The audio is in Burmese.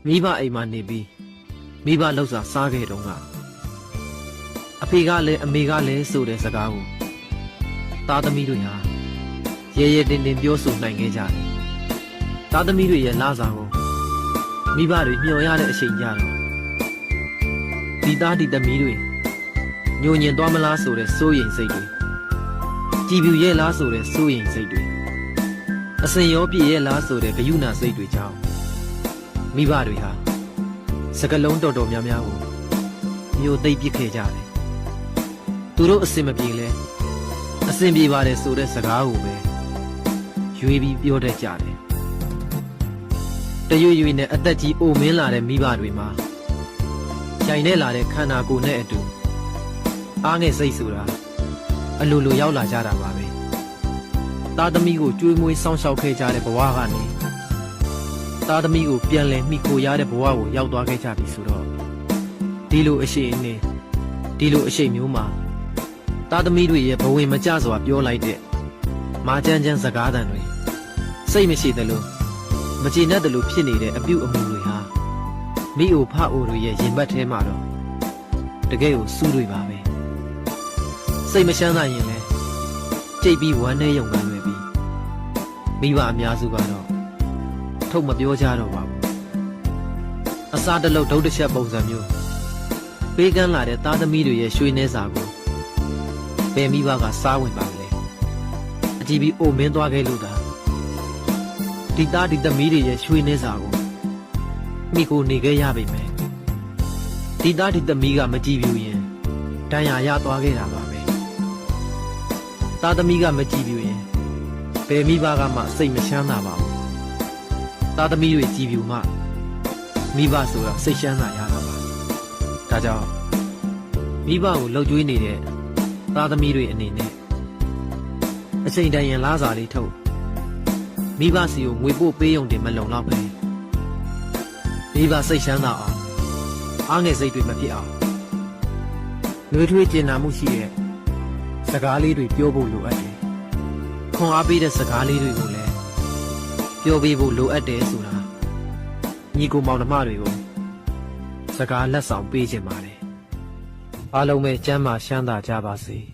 မိဘအိမ်မှာနေပြီးမိဘလောက်စာစားခဲ့တော့ကအဖေကလည်းအမေကလည်းဆိုတဲ့စကားကိုသားသမီးတွေဟာရဲရဲတင်းတင်းပြောဆိုနိုင်ခဲ့ကြတယ်သားသမီးတွေရဲ့လစာကိုမိဘတွေမျှော်ရတဲ့အချိန်ကြတော့ဒီသားဒီသမီးတွေညှို့ညင်သွားမလားဆိုတဲ့စိုးရိမ်စိတ်တွေကြည်ပြူရဲ့လားဆိုတဲ့စိုးရိမ်စိတ်တွေအစင်ရောပြည့်ရဲ့လားဆိုတဲ့ဂယုဏစိတ်တွေကြောင့်မိဘတွေဟာစကလုံးတော်တော်များများကိုမျိုးသိပ်ပစ်ခဲ့ကြတယ်သူတို့အစင်မပြေလဲအစင်ပြေပါတယ်ဆိုတဲ့စကားကိုပဲရွေးပြီးပြောတတ်ကြတယ်တရွေ့ရွေ့နဲ့အသက်ကြီးအိုမင်းလာတဲ့မိဘတွေမှာရိုင်နဲ့လာတဲ့ခန္ဓာကိုယ်နဲ့အတူအားငယ်စိတ်ဆိုတာအလိုလိုရောက်လာကြတာပါပဲသားသမီးကိုကြွေးမွေးစောင့်ရှောက်ခဲ့ကြတဲ့ဘဝကနေသားသမီးကိုပြန်လည်မိခိုရတဲ့ဘဝကိုရောက်သွားခဲ့ကြပြီဆိုတော့ဒီလိုအရှိန်နဲ့ဒီလိုအရှိန်မျိုးမှာသားသမီးတွေရဲ့ဘဝင်မကျစွာပြောလိုက်တဲ့မာကြမ်းကြမ်းစကားသံတွေစိတ်မရှိသလိုမကျေနပ်သလိုဖြစ်နေတဲ့အပြုအမူတွေဟာမိအိုဖအိုတွေရဲ့ရင်ဘတ်ထဲမှာတော့တကယ်ကိုစူးတွေပါပဲစိတ်မချမ်းသာရင်လည်းကြိတ်ပြီးဝမ်းနဲ့ယုံမှလွယ်ပြီးမိဘအများစုကတော့ထုတ်မပြောကြတော့ပါဘူးအစားတလုံးဒုတ်တစ်ချက်ပုံစံမျိုးပေးကမ်းလာတဲ့သားသမီးတွေရဲ့ရွှေနှဲစာကိုဘယ်မိဘကစားဝင်ပါမလဲအကြည့်ပြီးအိုမင်းသွားခဲ့လို့ဒါဒီသားဒီသမီးတွေရဲ့ရွှေနှဲစာကိုမိကိုနေခဲ့ရပြီမယ်ဒီသားဒီသမီးကမကြည့်ပြူရင်တန်ရာရသွားခဲ့တာပါပဲသားသမီးကမကြည့်ပြူရင်ဘယ်မိဘကမှစိတ်မချမ်းသာပါဘူးသားသမီးတွေကြည်ပြူမှမိဘဆိုတာစိတ်ချမ်းသာရတာပါဒါကြောင့်မိဘကိုလှုပ်ကြွေးနေတဲ့သားသမီးတွေအနေနဲ့အချိန်တန်ရင်လားစာလေးထုတ်မိဘစီကိုငွေပို့ပေးုံတင်မလုံတော့ပဲမိဘစိတ်ချမ်းသာအောင်အားငယ်စိတ်တွေမဖြစ်အောင်နှွေးထွေးကျင်နာမှုရှိတဲ့စကားလေးတွေပြောဖို့လိုအပ်တယ်ခွန်အားပေးတဲ့စကားလေးတွေကိုလည်းပြောပေးဖို့လိုအပ်တယ်ဆိုတာညီကိုမောင်နှမတွေကိုစကားလက်ဆောင်ပေးခြင်းပါတယ်အားလုံးပဲကျမ်းမာချမ်းသာကြပါစေ